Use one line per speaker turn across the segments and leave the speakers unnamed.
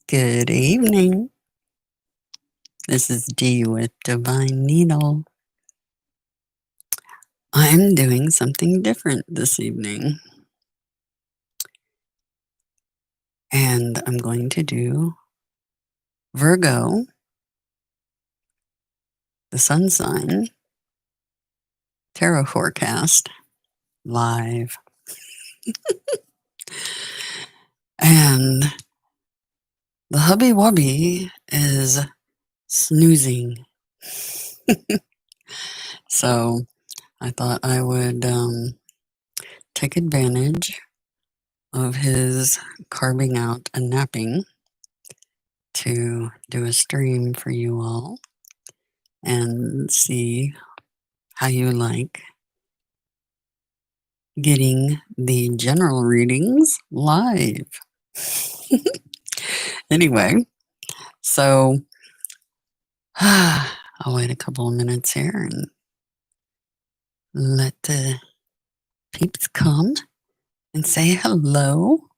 Good evening. This is Dee with Divine Needle. I'm doing something different this evening. And I'm going to do Virgo, the sun sign, tarot forecast live. And the hubby wubby is snoozing. So I thought I would take advantage of his carving out a napping to do a stream for you all and see how you like getting the general readings live. Anyway, so I'll wait a couple of minutes here and let the peeps come and say hello.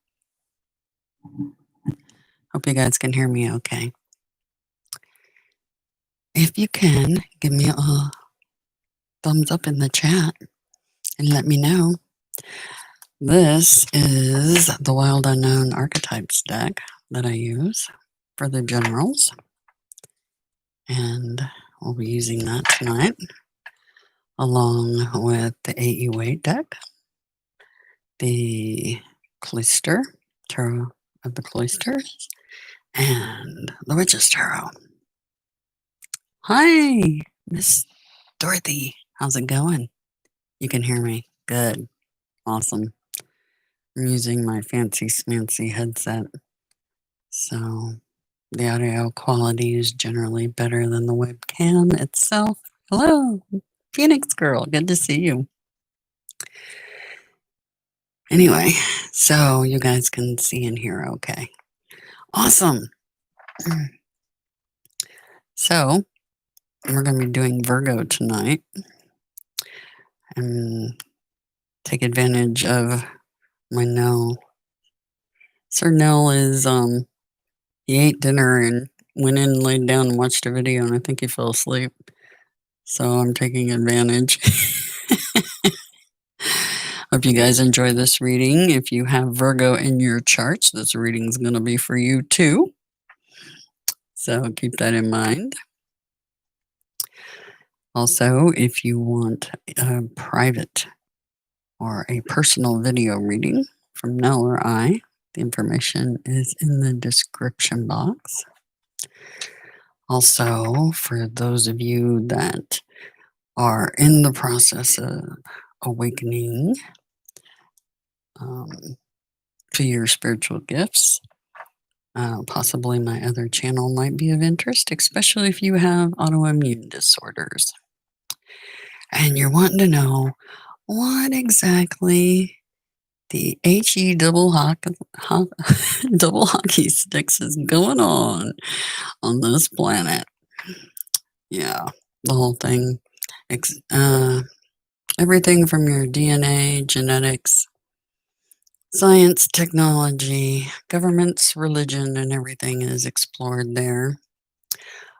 Hope you guys can hear me okay. If you can, give me a thumbs up in the chat and let me know. This is the Wild Unknown Archetypes deck that I use for the generals. And we'll be using that tonight, along with the 8U8 deck, the Cloister, Tarot of the Cloisters, and the Witch's Tarot. Hi, Miss Dorothy. How's it going? You can hear me. Good. Awesome. I'm using my fancy smancy headset, so the audio quality is generally better than the webcam itself. Hello, Phoenix Girl. Good to see you. Anyway, so you guys can see and hear okay. Awesome. So we're going to be doing Virgo tonight and take advantage of my Nell. Sir Nell is, he ate dinner and went in, laid down and watched a video, and I think he fell asleep. So I'm taking advantage. Hope you guys enjoy this reading. If you have Virgo in your charts, this reading is going to be for you too. So keep that in mind. Also, if you want a private or a personal video reading from Nell or I, the information is in the description box. Also, for those of you that are in the process of awakening to your spiritual gifts, possibly my other channel might be of interest, especially if you have autoimmune disorders and you're wanting to know what exactly the HE double hockey sticks is going on this planet. Yeah, the whole thing. Everything from your DNA, genetics, science, technology, governments, religion, and everything is explored there,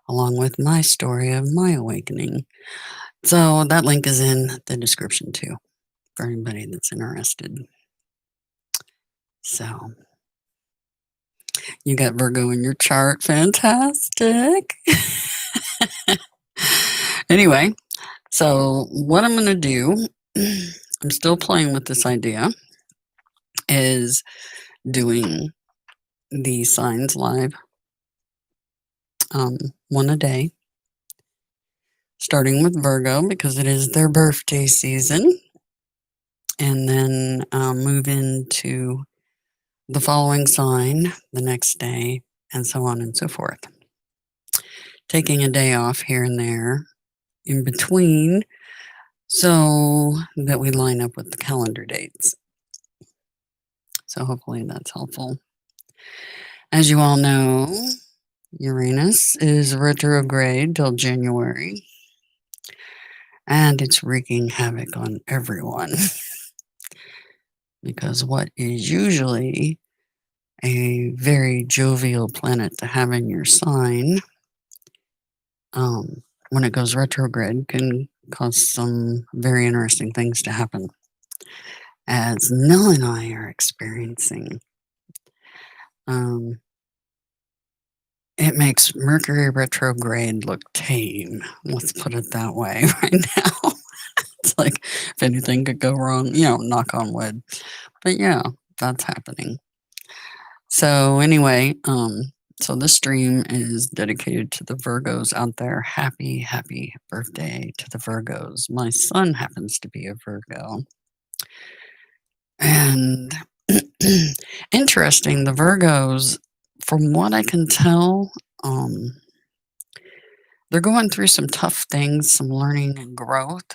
along with my story of my awakening. So that link is in the description too, for anybody that's interested. So you got Virgo in your chart. Fantastic. Anyway, so what I'm going to do, I'm still playing with this idea, is doing the signs live, one a day, starting with Virgo because it is their birthday season, and then move into the following sign the next day, and so on and so forth. Taking a day off here and there in between so that we line up with the calendar dates. So hopefully that's helpful. As you all know, Uranus is retrograde till January, and it's wreaking havoc on everyone because what is usually a very jovial planet to have in your sign, when it goes retrograde, can cause some very interesting things to happen, as Nell and I are experiencing. It makes Mercury retrograde look tame. Let's put it that way right now. It's like if anything could go wrong, knock on wood. But yeah, that's happening. So anyway, so this stream is dedicated to the Virgos out there. Happy, happy birthday to the Virgos. My son happens to be a Virgo. And interesting, the Virgos, from what I can tell, they're going through some tough things, some learning and growth,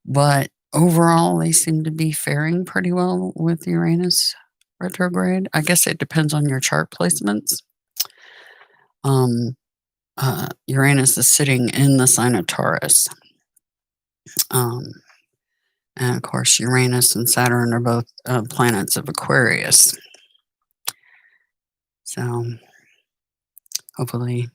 but overall, they seem to be faring pretty well with Uranus retrograde. I guess it depends on your chart placements. Uranus is sitting in the sign of Taurus. And of course, Uranus and Saturn are both planets of Aquarius. So hopefully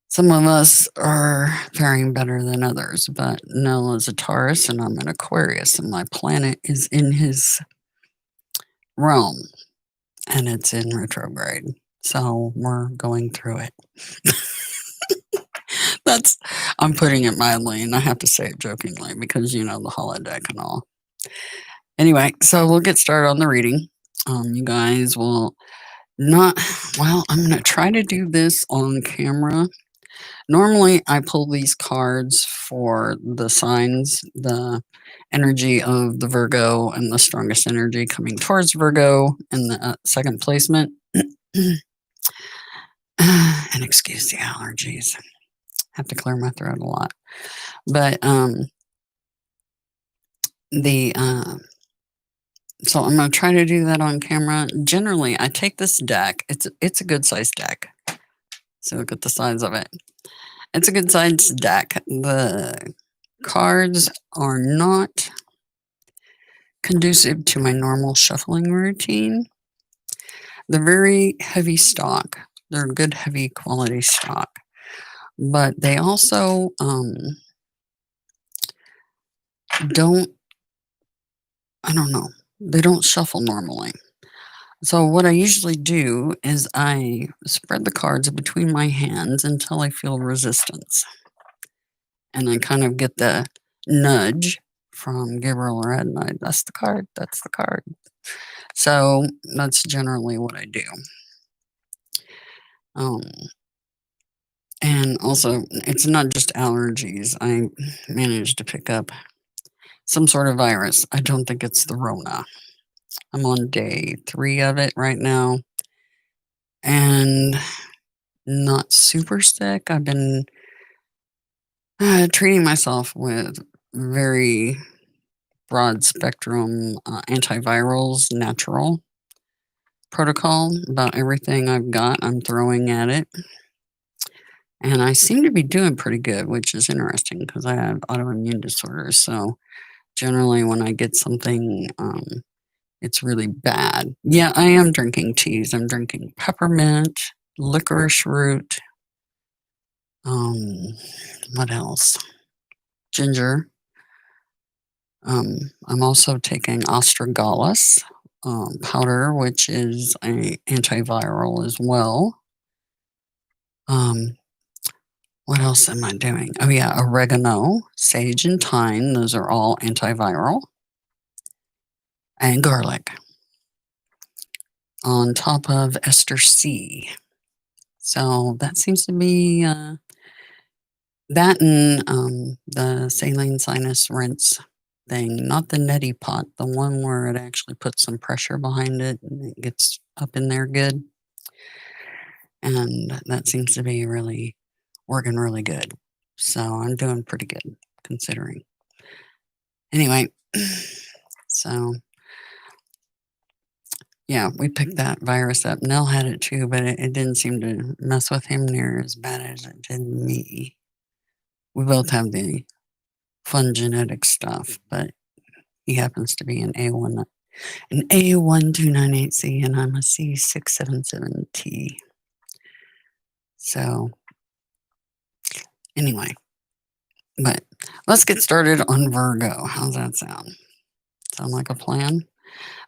some of us are faring better than others, but Nell is a Taurus and I'm an Aquarius, and my planet is in his realm and it's in retrograde. So we're going through it. I'm putting it mildly, and I have to say it jokingly because, the holodeck and all. Anyway, so we'll get started on the reading. You guys will I'm going to try to do this on camera. Normally, I pull these cards for the signs, the energy of the Virgo and the strongest energy coming towards Virgo in the second placement. And excuse the allergies. I have to clear my throat a lot. But so I'm going to try to do that on camera. Generally, I take this deck. It's a good sized deck. So look at the size of it. It's a good sized deck. The cards are not conducive to my normal shuffling routine. They're very heavy stock. They're good, heavy quality stock. But they also they don't shuffle normally. So what I usually do is I spread the cards between my hands until I feel resistance. And I kind of get the nudge from Gabriel or Adonai. That's the card. That's the card. So that's generally what I do. And also, it's not just allergies. I managed to pick up some sort of virus. I don't think it's the Rona. I'm on day 3 of it right now. And not super sick. I've been treating myself with very broad spectrum antivirals, natural protocol. About everything I've got, I'm throwing at it. And I seem to be doing pretty good, which is interesting because I have autoimmune disorders. So generally, when I get something, it's really bad. Yeah, I am drinking teas. I'm drinking peppermint, licorice root. What else? Ginger. I'm also taking astragalus powder, which is an antiviral as well. What else am I doing? Oh yeah, oregano, sage, and thyme. Those are all antiviral. And garlic. On top of ester C. So that seems to be that and the saline sinus rinse thing, not the neti pot, the one where it actually puts some pressure behind it and it gets up in there good. And that seems to be really working really good. So I'm doing pretty good considering. Anyway, so yeah, we picked that virus up. Nell had it too, but it didn't seem to mess with him near as bad as it did me. We both have the fun genetic stuff, but he happens to be an an A1298C, and I'm a C677T. So, anyway, but let's get started on Virgo. How's that sound? Sound like a plan?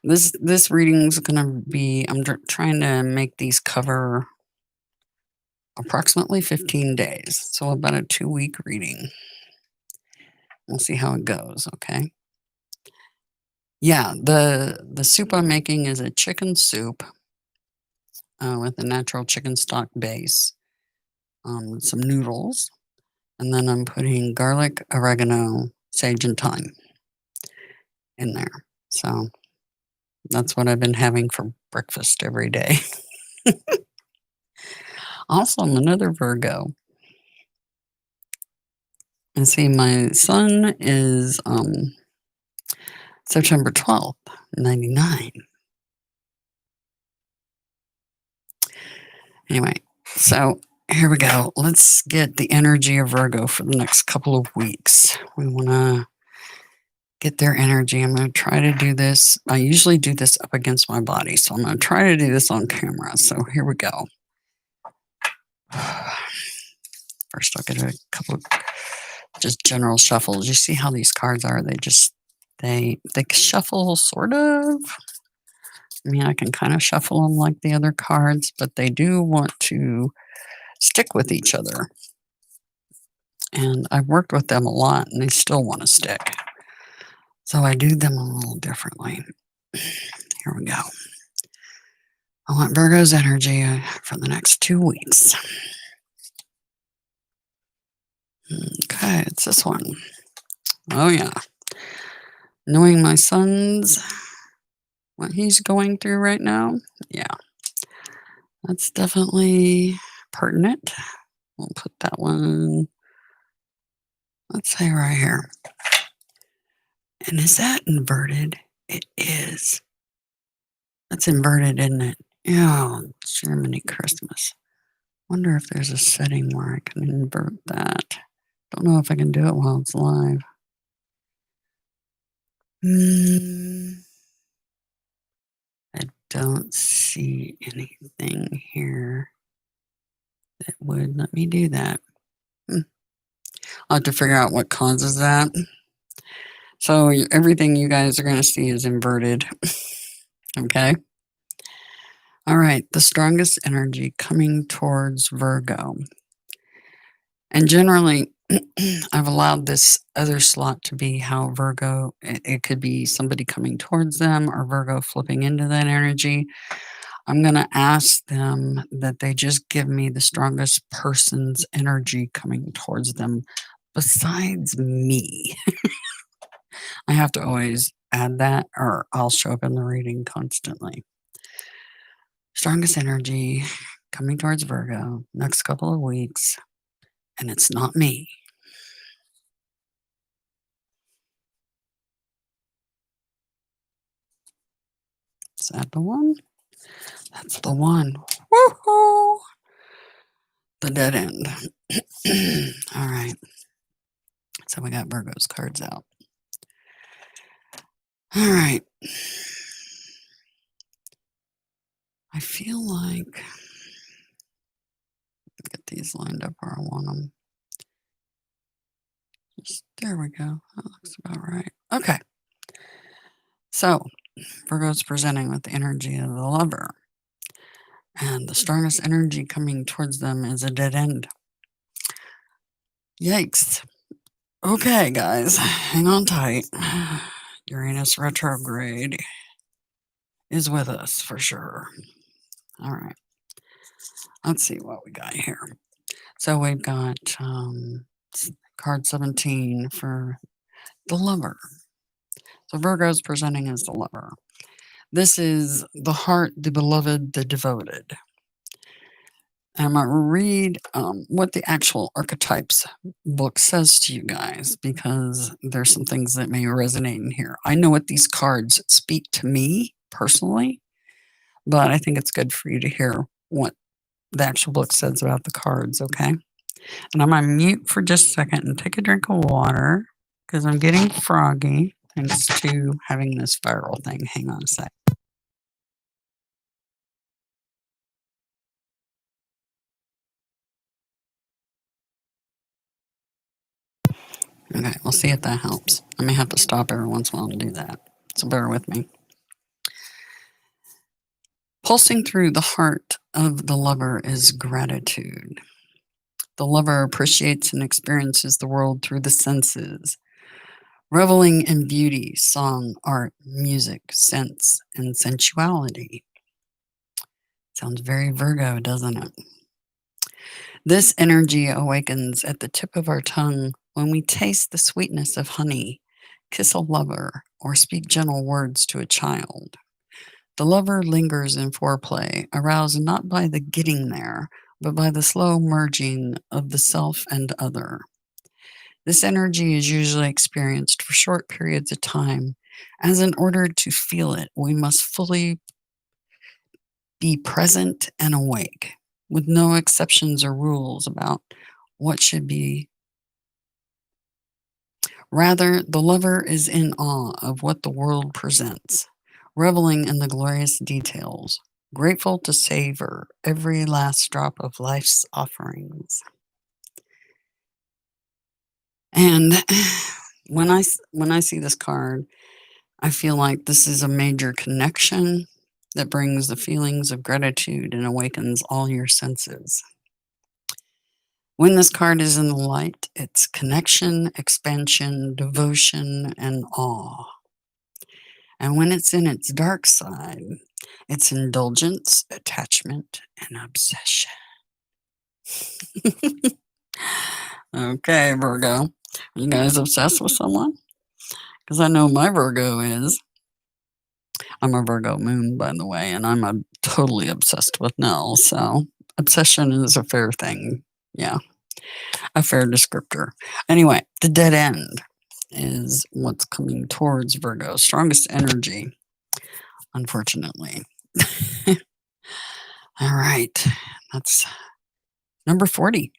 This reading's gonna be. I'm trying to make these cover approximately 15 days, so about a 2-week reading. We'll see how it goes. Okay. Yeah, the soup I'm making is a chicken soup with a natural chicken stock base, some noodles, and then I'm putting garlic, oregano, sage, and thyme in there. So that's what I've been having for breakfast every day. Also, I'm another Virgo. And see, my sun is September 12th, 99. Anyway, so here we go. Let's get the energy of Virgo for the next couple of weeks. We want to get their energy. I'm going to try to do this. I usually do this up against my body, so I'm going to try to do this on camera. So here we go. First, I'll get a couple of just general shuffles. You see how these cards are? They shuffle sort of. I mean, I can kind of shuffle them like the other cards, but they do want to stick with each other. And I've worked with them a lot, and they still want to stick. So I do them a little differently. Here we go. I want Virgo's energy for the next 2 weeks. Okay, it's this one. Oh, yeah. Knowing my son's, what he's going through right now, yeah. That's definitely pertinent. We'll put that one, let's say right here. And is that inverted? It is. That's inverted, isn't it? Yeah, Germany Christmas. Wonder if there's a setting where I can invert that. Don't know if I can do it while it's live. I don't see anything here that would let me do that. I'll have to figure out what causes that. So everything you guys are going to see is inverted. Okay. All right. The strongest energy coming towards Virgo. And generally, I've allowed this other slot to be how Virgo, it could be somebody coming towards them or Virgo flipping into that energy. I'm going to ask them that they just give me the strongest person's energy coming towards them besides me. I have to always add that or I'll show up in the reading constantly. Strongest energy coming towards Virgo next couple of weeks, and it's not me. Is that the one? That's the one. Woohoo! The dead end. All right. So we got Virgo's cards out. All right. I feel like get these lined up where I want them. There we go. That looks about right. Okay. So Virgo's presenting with the energy of the lover. And the strongest energy coming towards them is a dead end. Yikes. Okay, guys, hang on tight. Uranus retrograde is with us for sure. All right. Let's see what we got here. So we've got card 17 for the lover. So Virgo's presenting as the lover. This is the heart, the beloved, the devoted. And I'm going to read what the actual archetypes book says to you guys because there's some things that may resonate in here. I know what these cards speak to me personally, but I think it's good for you to hear what the actual book says about the cards, okay? And I'm going to mute for just a second and take a drink of water because I'm getting froggy. thanks to having this viral thing. Hang on a sec. Okay, we'll see if that helps. I may have to stop every once in a while to do that, so bear with me. Pulsing through the heart of the lover is gratitude. The lover appreciates and experiences the world through the senses, reveling in beauty, song, art, music, sense, and sensuality. Sounds very Virgo, doesn't it? This energy awakens at the tip of our tongue when we taste the sweetness of honey, kiss a lover, or speak gentle words to a child. The lover lingers in foreplay, aroused not by the getting there, but by the slow merging of the self and other. This energy is usually experienced for short periods of time, as in order to feel it, we must fully be present and awake, with no exceptions or rules about what should be. Rather, the lover is in awe of what the world presents, reveling in the glorious details, grateful to savor every last drop of life's offerings. And when I see this card, I feel like this is a major connection that brings the feelings of gratitude and awakens all your senses. When this card is in the light, it's connection, expansion, devotion, and awe. And when it's in its dark side, it's indulgence, attachment, and obsession. Okay, Virgo. Are you guys obsessed with someone? Because I know my Virgo is. I'm a Virgo moon, by the way, and I'm totally obsessed with Nell. So obsession is a fair thing. Yeah, a fair descriptor. Anyway, the dead end is what's coming towards Virgo. Strongest energy, unfortunately. All right, that's number 40.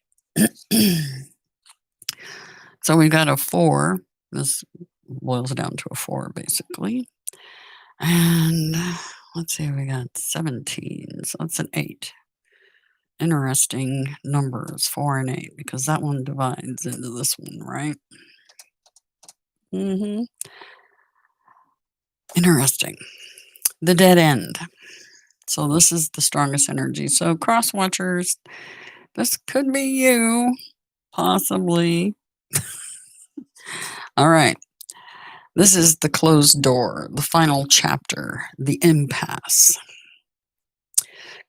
So we got a 4. This boils down to a 4, basically. And let's see, we got 17. So that's an 8. Interesting numbers, 4 and 8, because that one divides into this one, right? Interesting. The dead end. So this is the strongest energy. So cross watchers, this could be you, possibly. All right. This is the closed door, the final chapter, the impasse.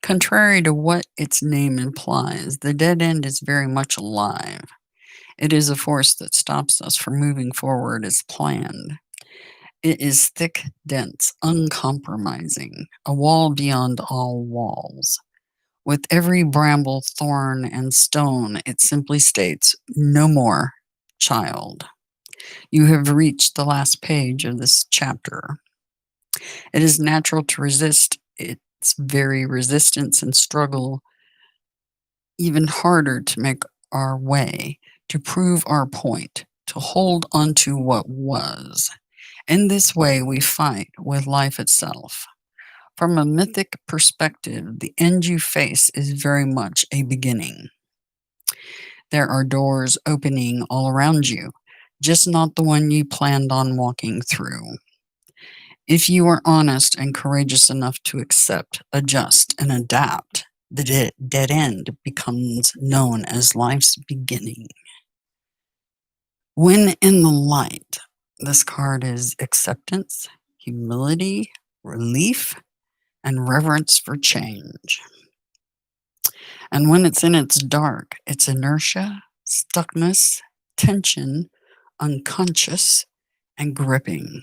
Contrary to what its name implies, the dead end is very much alive. It is a force that stops us from moving forward as planned. It is thick, dense, uncompromising, a wall beyond all walls. With every bramble, thorn, and stone, it simply states, "No more, child." You have reached the last page of this chapter. It is natural to resist its very resistance and struggle even harder to make our way, to prove our point, to hold onto what was. In this way, we fight with life itself. From a mythic perspective, the end you face is very much a beginning. There are doors opening all around you, just not the one you planned on walking through. If you are honest and courageous enough to accept, adjust, and adapt, the dead end becomes known as life's beginning. When in the light, this card is acceptance, humility, relief, and reverence for change. And when it's in its dark, it's inertia, stuckness, tension, unconscious, and gripping.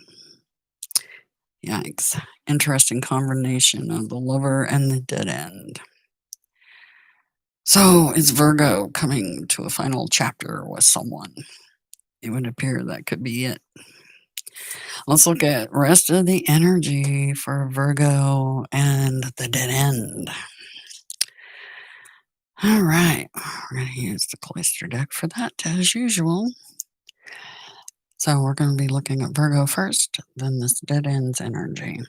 Yikes. Interesting combination of the lover and the dead end. So is Virgo coming to a final chapter with someone? It would appear that could be it. Let's look at rest of the energy for Virgo and the dead end. All right, we're going to use the Cloister deck for that as usual. So we're going to be looking at Virgo first, then this dead ends energy.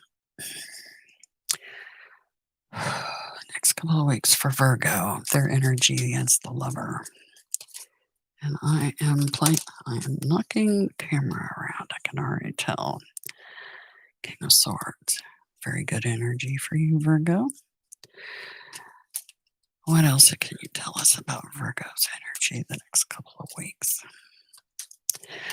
Next couple of weeks for Virgo, their energy is the Lover. And I am knocking the camera around. I can already tell. King of Swords. Very good energy for you, Virgo. What else can you tell us about Virgo's energy the next couple of weeks?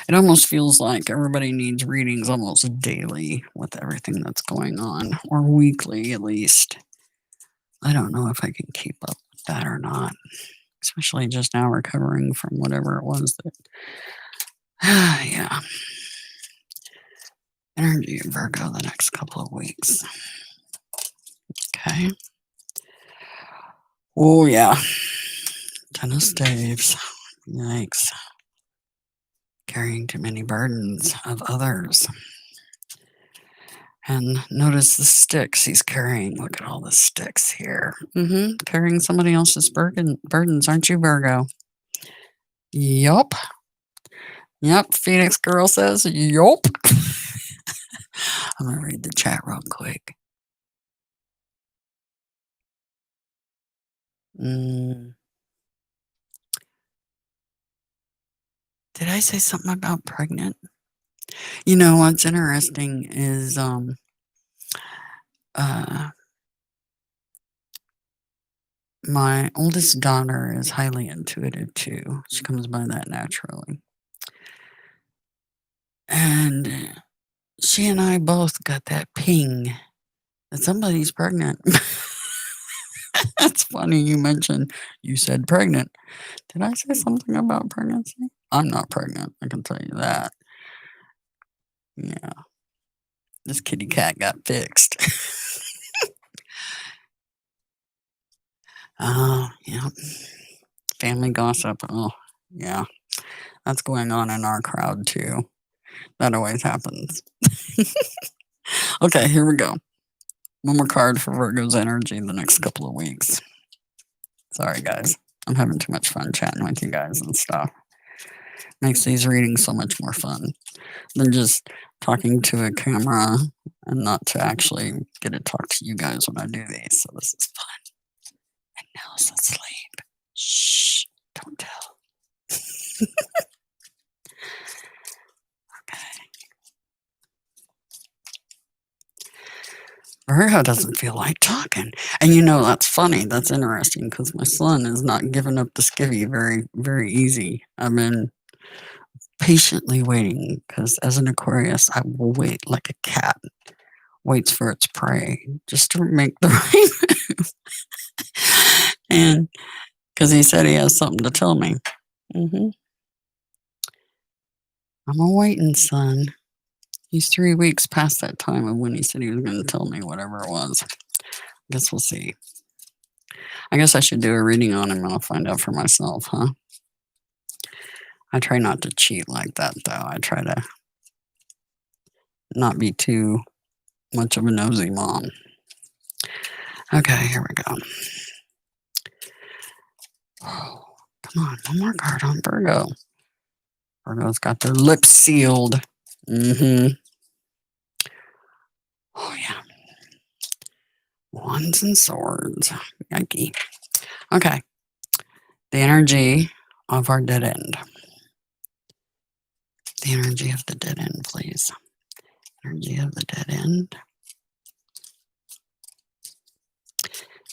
It almost feels like everybody needs readings almost daily with everything that's going on, or weekly at least. I don't know if I can keep up with that or not, especially just now recovering from whatever it was that. Yeah. Energy of Virgo the next couple of weeks. Okay. Oh, yeah. Ten of Staves. Yikes. Carrying too many burdens of others. And notice the sticks he's carrying. Look at all the sticks here. Carrying somebody else's burdens, aren't you, Virgo? Yup. Yep. Phoenix Girl says, yup. I'm going to read the chat real quick. Did I say something about pregnant? You know, what's interesting is my oldest daughter is highly intuitive too. She comes by that naturally. And she and I both got that ping that somebody's pregnant. That's funny you said pregnant. Did I say something about pregnancy? I'm not pregnant, I can tell you that. Yeah. This kitty cat got fixed. Oh, yeah. Family gossip. Oh, yeah. That's going on in our crowd too. That always happens. Okay, here we go. One more card for Virgo's energy the next couple of weeks. Sorry, guys. I'm having too much fun chatting with you guys and stuff. Makes these readings so much more fun than just talking to a camera and not to actually get to talk to you guys when I do these. So this is fun. And Nell's asleep. Shh, don't tell. Okay. Virgo doesn't feel like talking. And you know, that's funny. That's interesting because my son is not giving up the skivvy very, very easy. I've been patiently waiting because as an Aquarius, I will wait like a cat waits for its prey just to make the right move. And because he said he has something to tell me. I'm a waiting son. He's 3 weeks past that time of when he said he was going to tell me whatever it was. Guess we'll see. I guess I should do a reading on him and I'll find out for myself, huh? I try not to cheat like that, though. I try to not be too much of a nosy mom. Okay, here we go. Oh, come on, one more card on Virgo. Virgo's got their lips sealed. Oh, yeah. Wands and swords. Yikey. Okay. The energy of our dead end. The energy of the dead end, please. Energy of the dead end.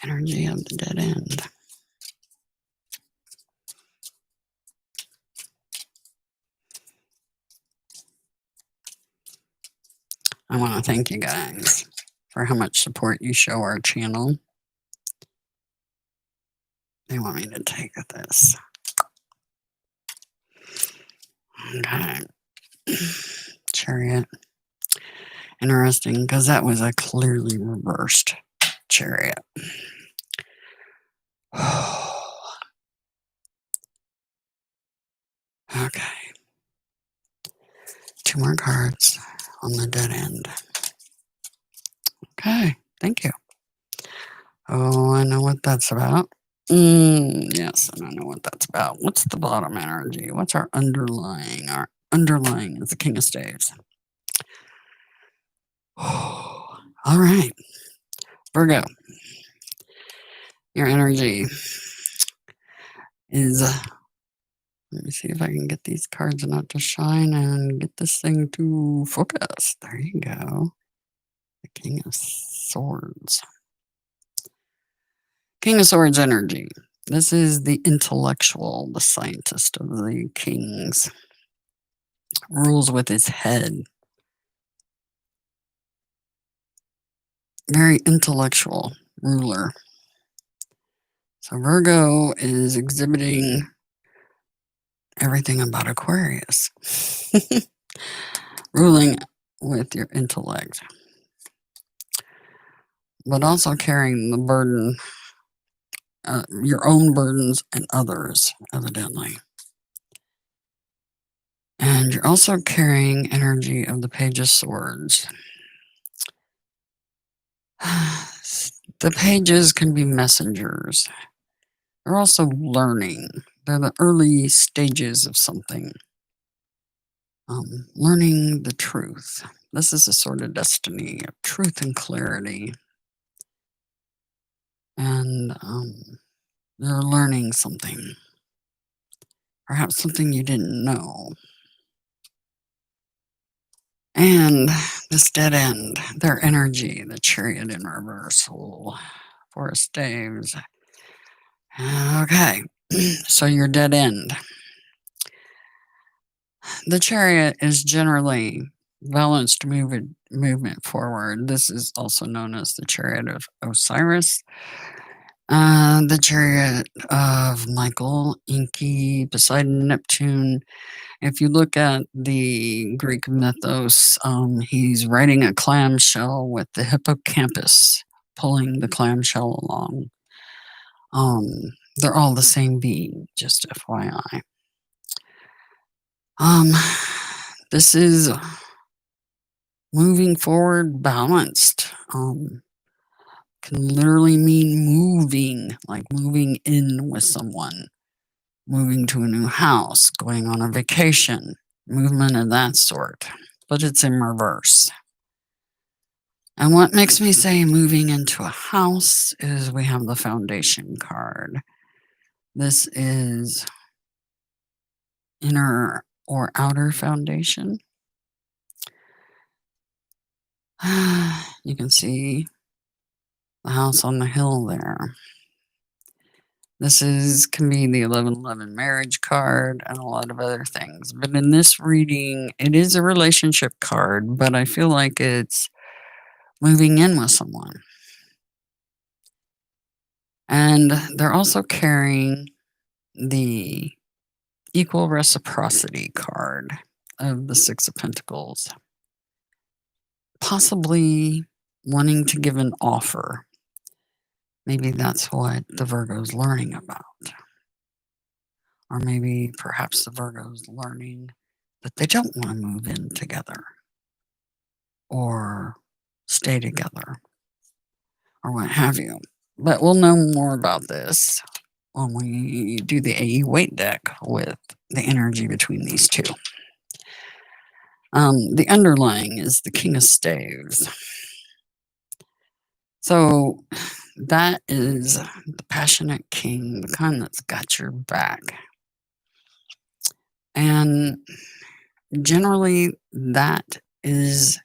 Energy of the dead end. I want to thank you guys for how much support you show our channel. They want me to take this. Okay. Chariot. Interesting, because that was a clearly reversed Chariot. Okay. 2 more cards on the dead end. Okay, thank you. Oh, I know what that's about. Yes, and I know what that's about. What's the bottom energy? What's our underlying underlying is the King of Staves. All right, Virgo, your energy is. Let me see if I can get these cards not to shine and get this thing to focus. There you go. The King of Swords. King of Swords energy. This is the intellectual, the scientist of the kings. Rules with his head. Very intellectual ruler. So Virgo is exhibiting everything about Aquarius. Ruling with your intellect. But also carrying the burden, your own burdens and others, evidently. And you're also carrying energy of the Page of Swords. The pages can be messengers. They're also learning. They're the early stages of something. Learning the truth. This is a sort of destiny of truth and clarity. And they're learning something. Perhaps something you didn't know. And this dead end, their energy, the Chariot in reversal, Four of Staves. Okay, so your dead end. The Chariot is generally balanced movement forward. This is also known as the Chariot of Osiris. The Chariot of Michael, Enki, Poseidon, Neptune. If you look at the Greek mythos, he's riding a clamshell with the hippocampus pulling the clamshell along. They're all the same being, just FYI. This is moving forward, balanced. Can literally mean moving, like moving in with someone, moving to a new house, going on a vacation, movement of that sort. But it's in reverse. And what makes me say moving into a house is we have the Foundation card. This is inner or outer foundation. You can see the house on the hill there. This can be the 1111 marriage card and a lot of other things. But in this reading, it is a relationship card, but I feel like it's moving in with someone. And they're also carrying the equal reciprocity card of the Six of Pentacles. Possibly wanting to give an offer. Maybe that's what the Virgo's learning about. Or maybe perhaps the Virgo's learning that they don't want to move in together or stay together or what have you. But we'll know more about this when we do the AE weight deck with the energy between these two. The underlying is the King of Staves. So that is the passionate king, the kind that's got your back. And generally that is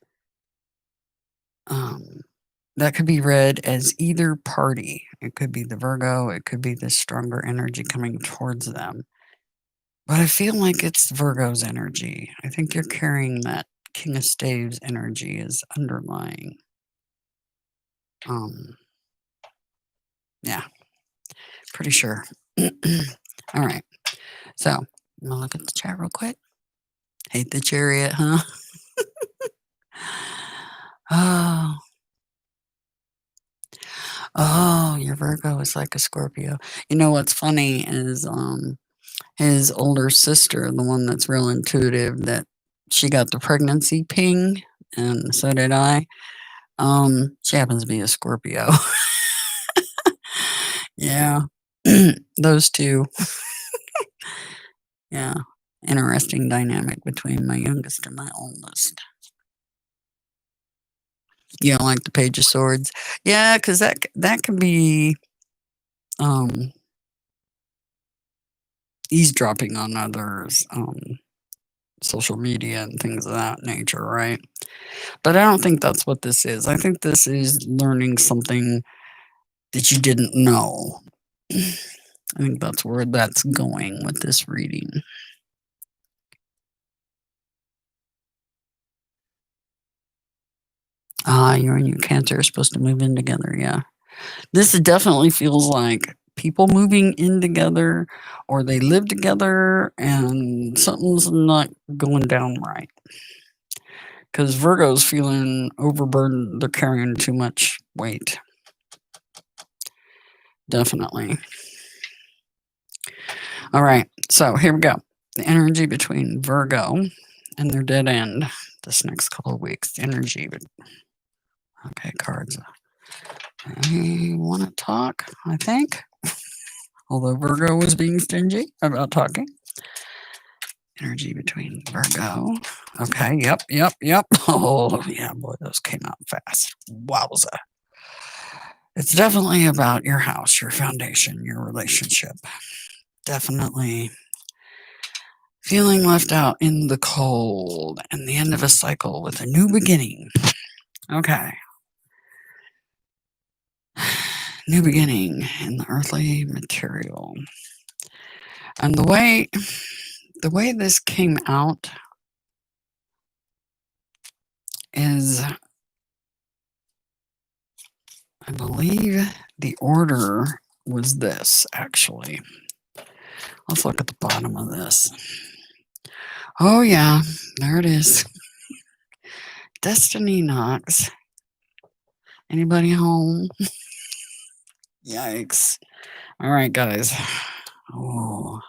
that could be read as either party. It could be the Virgo, it could be the stronger energy coming towards them. But I feel like it's Virgo's energy. I think you're carrying that King of Staves energy as underlying. Yeah, pretty sure. All right. So I'm gonna look at the chat real quick. Hate the Chariot, huh? Oh, your Virgo is like a Scorpio. You know what's funny is his older sister, the one that's real intuitive, that she got the pregnancy ping, and so did I. She happens to be a Scorpio. Yeah. Those two. Yeah. interesting dynamic between my youngest and my oldest. You don't like the Page of Swords? Yeah, because that can be um, eavesdropping on others, social media and things of that nature, right? But I don't think that's what this is. I think this is learning something that you didn't know. I think that's where that's going with this reading. You and your Cancer are supposed to move in together, yeah. This definitely feels like people moving in together or they live together and something's not going down right. Because Virgo's feeling overburdened, they're carrying too much weight. Definitely. All right, so here we go. The energy between Virgo and their dead end this next couple of weeks. The energy. Okay, cards. I want to talk, I think. Although Virgo was being stingy about talking. Energy between Virgo. Okay, yep. Oh, yeah, boy, those came out fast. Wowza. It's definitely about your house, your foundation, your relationship. Definitely feeling left out in the cold and the end of a cycle with a new beginning. Okay. New beginning in the earthly material. And the way this came out is, I believe the order was this, actually. Let's look at the bottom of this. Oh, yeah, there it is. Destiny knocks. Anybody home? Yikes. All right, guys. Oh.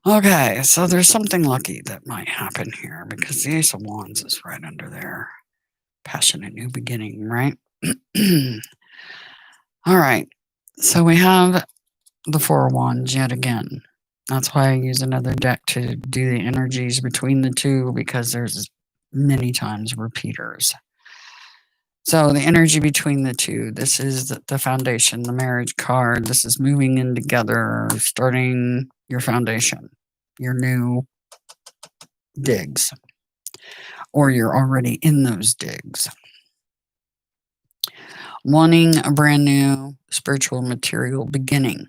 Okay, so there's something lucky that might happen here because the Ace of Wands is right under there. Passionate new beginning, right? All right, so we have the Four of Wands yet again. That's why I use another deck to do the energies between the two because there's many times repeaters. So the energy between the two, this is the foundation, the marriage card. This is moving in together, starting your foundation, your new digs, or you're already in those digs. Wanting a brand new spiritual material beginning.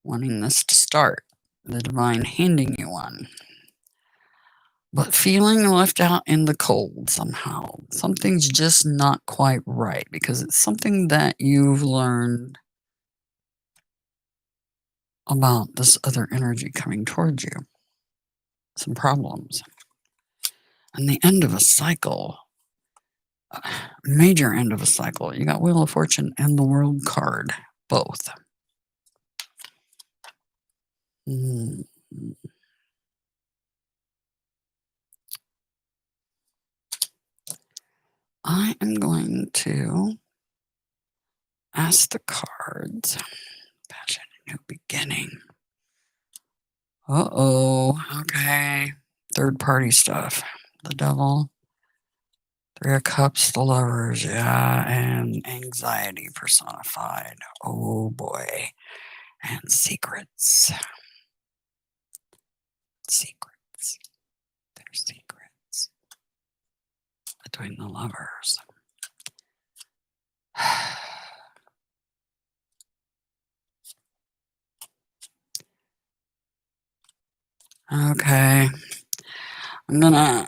Wanting this to start, the divine handing you one. But feeling left out in the cold somehow. Something's just not quite right because it's something that you've learned about this other energy coming towards you. Some problems. And the end of a cycle, major end of a cycle. You got Wheel of Fortune and the World card, both. I am going to ask the cards. Passion, new beginning. Uh-oh. Okay. Third party stuff. The Devil. Three of Cups, the Lovers. Yeah. And anxiety personified. Oh boy. And secrets. Secrets. There's secrets between the lovers. Okay. I'm gonna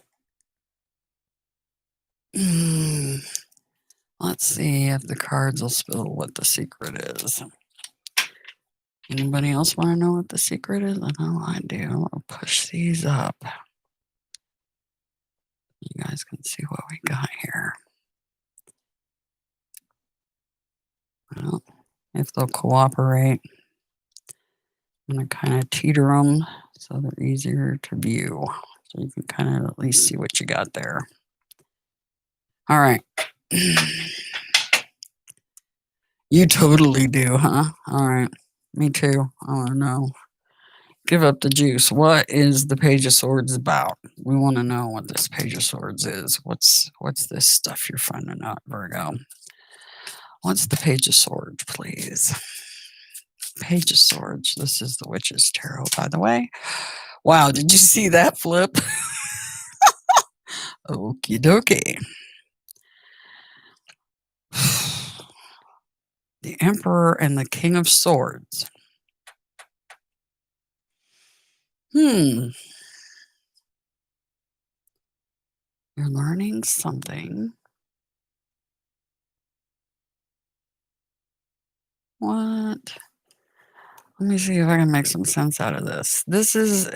let's see if the cards will spill what the secret is. Anybody else want to know what the secret is? I know I do. I'll push these up. You guys can see what we got here. Well, if they'll cooperate, I'm going to kind of teeter them so they're easier to view. So you can kind of at least see what you got there. All right. You totally do, huh? All right. Me too. I want to know. Give up the juice. What is the Page of Swords about? We want to know what this Page of Swords is. What's this stuff you're finding out, Virgo? What's the Page of Swords, please? Page of Swords. This is the Witch's Tarot, by the way. Wow, did you see that flip? Okie dokie. The Emperor and the King of Swords. You're learning something. What? Let me see if I can make some sense out of this. This is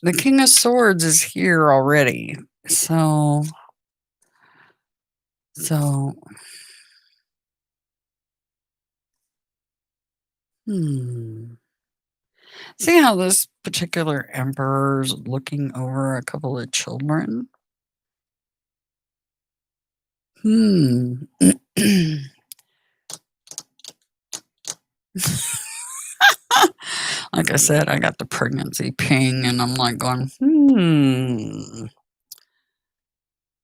the King of Swords is here already. So see how this particular emperor's looking over a couple of children? Like I said, I got the pregnancy ping and I'm like going,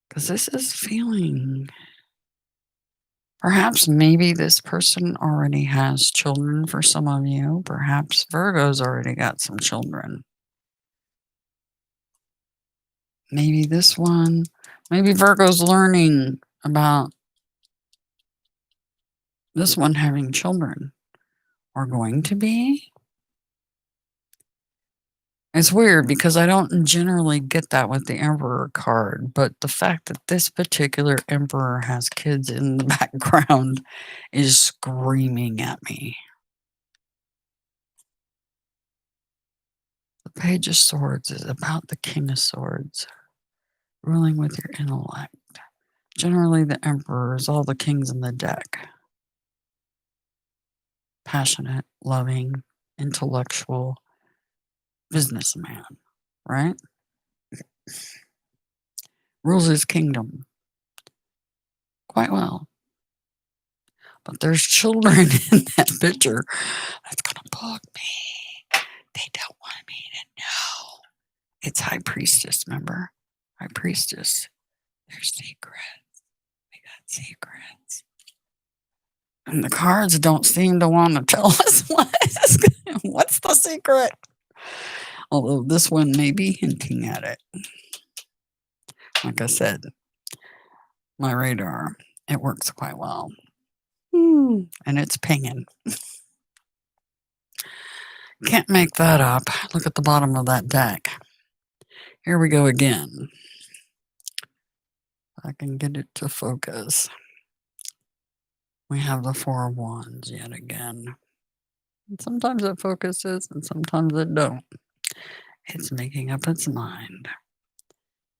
because this is feeling. Perhaps maybe this person already has children for some of you. Perhaps Virgo's already got some children. Maybe this one, maybe Virgo's learning about this one having children or going to be. It's weird because I don't generally get that with the Emperor card, but the fact that this particular Emperor has kids in the background is screaming at me. The Page of Swords is about the King of Swords, ruling with your intellect. Generally, the Emperor is all the kings in the deck. Passionate, loving, intellectual, businessman, right? Rules his kingdom quite well. But there's children in that picture that's going to bug me. They don't want me to know. It's High Priestess, remember? High Priestess. There's secrets. We got secrets. And the cards don't seem to want to tell us what's the secret. Although this one may be hinting at it. Like I said, my radar, it works quite well. And it's pinging. Can't make that up. Look at the bottom of that deck. Here we go again. I can get it to focus. We have the Four of Wands yet again. And sometimes it focuses and sometimes it don't. It's making up its mind.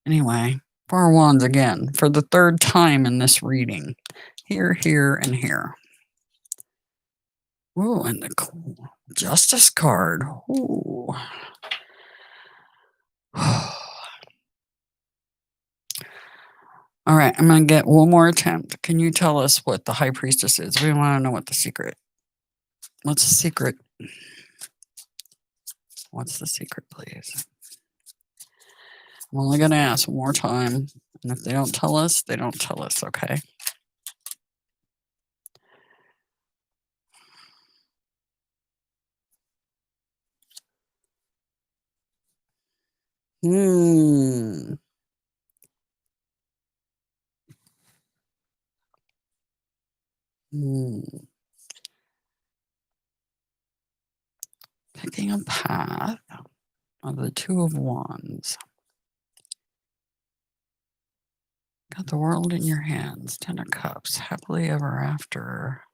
Anyway, Four of Wands again for the third time in this reading. Here, here, and here. Ooh, and the cool Justice card. Ooh. All right, I'm going to get one more attempt. Can you tell us what the High Priestess is? We want to know what the secret. What's the secret? What's the secret, please? I'm only going to ask one more time. And if they don't tell us, they don't tell us, okay? Picking a path of the Two of Wands. Got the world in your hands. Ten of Cups. Happily ever after.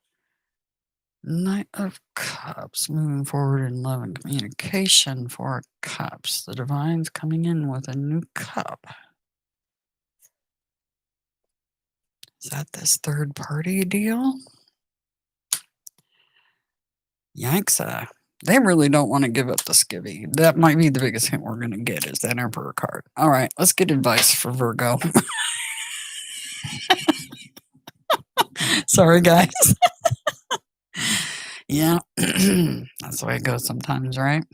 Knight of Cups. Moving forward in love and communication. Four of Cups. The Divine's coming in with a new cup. Is that this third party deal? Yikes. They really don't want to give up the skivvy. That might be the biggest hint we're going to get is that Emperor card. All right, let's get advice for Virgo. Sorry, guys. Yeah, that's the way it goes sometimes, right?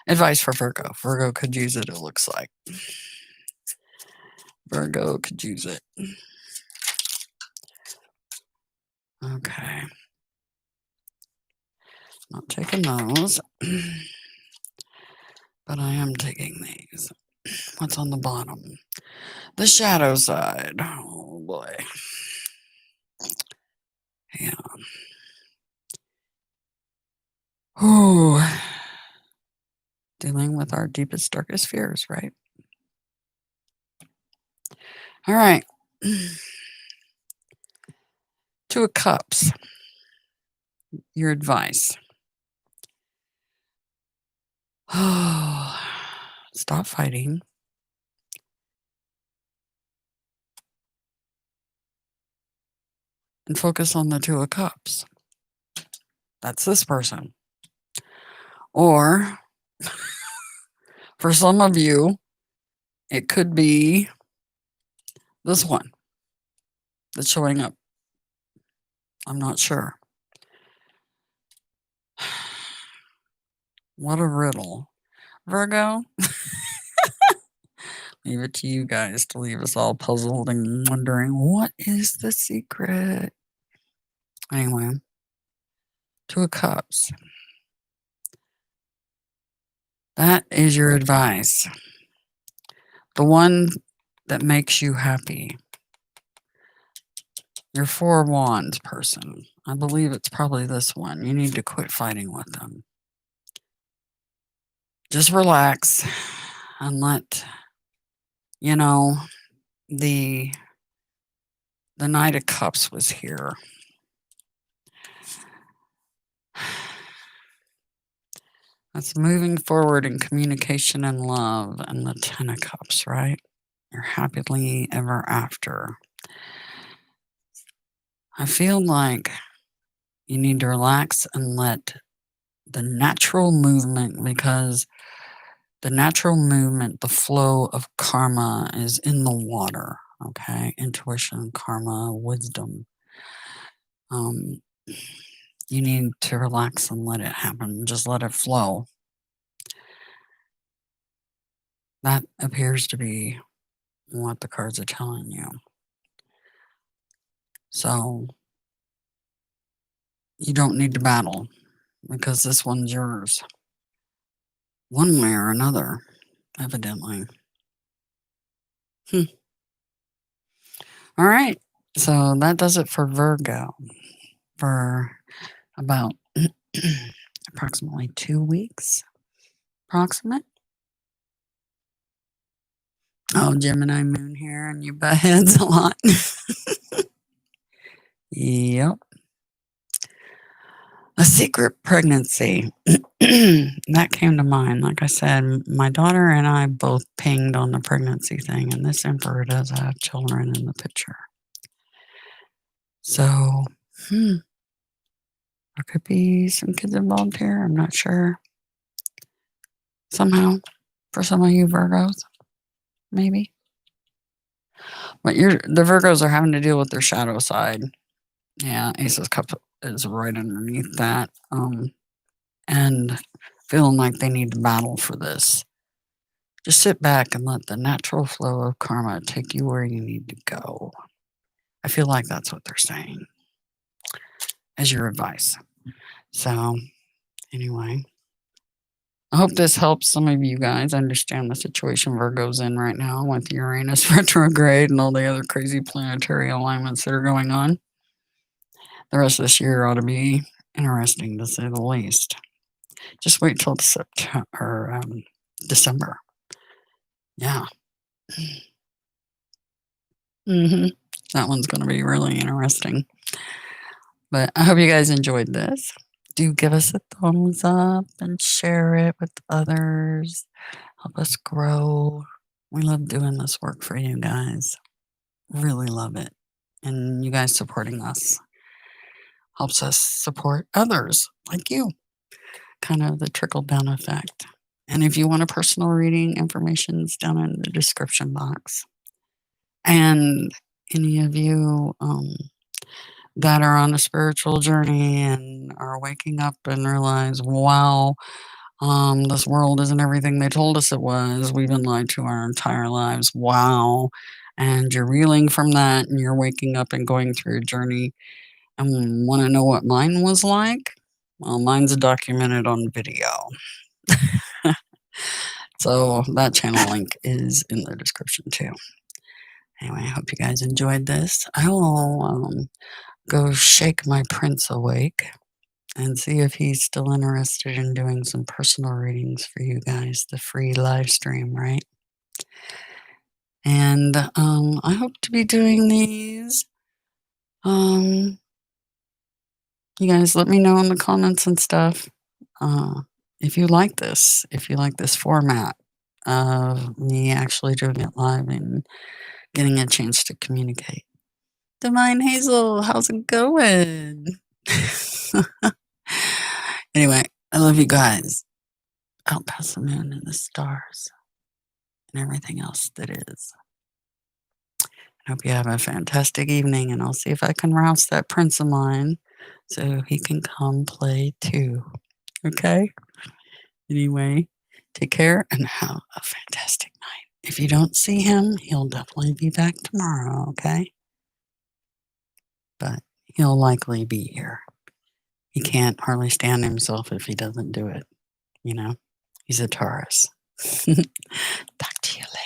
Advice for Virgo. Virgo could use it looks like. Virgo could use it. Okay. Not taking those, but I am taking these. What's on the bottom? The shadow side. Oh boy. Yeah. Oh, dealing with our deepest, darkest fears, right? All right. Two of Cups. Your advice. Oh, stop fighting. And focus on the Two of Cups. That's this person. Or for some of you, it could be this one that's showing up. I'm not sure. What a riddle. Virgo, leave it to you guys to leave us all puzzled and wondering what is the secret. Anyway, Two of Cups. That is your advice. The one that makes you happy. Your Four of Wands person. I believe it's probably this one. You need to quit fighting with them. Just relax and let, you know, the Knight of Cups was here. That's moving forward in communication and love, and the Ten of Cups, right? You're happily ever after. I feel like you need to relax and let the natural movement, because the natural movement, the flow of karma is in the water, okay? Intuition, karma, wisdom. You need to relax and let it happen. Just let it flow. That appears to be what the cards are telling you. So you don't need to battle because this one's yours. One way or another, evidently. All right. So that does it for Virgo for about approximately 2 weeks. Approximate. Oh, Gemini moon here, and you butt heads a lot. Yep. A secret pregnancy. That came to mind. Like I said, my daughter and I both pinged on the pregnancy thing, and this emperor does have children in the picture. So, there could be some kids involved here. I'm not sure. Somehow, for some of you Virgos, maybe. But the Virgos are having to deal with their shadow side. Yeah, Ace of Cups is right underneath that. And feeling like they need to battle for this. Just sit back and let the natural flow of karma take you where you need to go. I feel like that's what they're saying as your advice. So, anyway, I hope this helps some of you guys understand the situation Virgo's in right now with Uranus retrograde and all the other crazy planetary alignments that are going on. The rest of this year ought to be interesting, to say the least. Just wait till December. Yeah. That one's going to be really interesting. But I hope you guys enjoyed this. Do give us a thumbs up and share it with others. Help us grow. We love doing this work for you guys. Really love it. And you guys supporting us helps us support others like you. Kind of the trickle down effect. And if you want a personal reading, information's down in the description box. And any of you that are on a spiritual journey and are waking up and realize, wow, this world isn't everything they told us it was. We've been lied to our entire lives. Wow. And you're reeling from that and you're waking up and going through a journey and want to know what mine was like? Well, mine's documented on video. So that channel link is in the description too. Anyway, I hope you guys enjoyed this. I will go shake my prince awake and see if he's still interested in doing some personal readings for you guys, the free live stream, right? And I hope to be doing these. You guys let me know in the comments and stuff if you like this, format of me actually doing it live and getting a chance to communicate. Divine Hazel, how's it going? Anyway, I love you guys. Out past the moon and the stars and everything else that is. I hope you have a fantastic evening, and I'll see if I can rouse that prince of mine so he can come play too. Okay? Anyway, take care and have a fantastic night. If you don't see him, he'll definitely be back tomorrow, okay? But he'll likely be here. He can't hardly stand himself if he doesn't do it, you know? He's a Taurus. Talk to you later.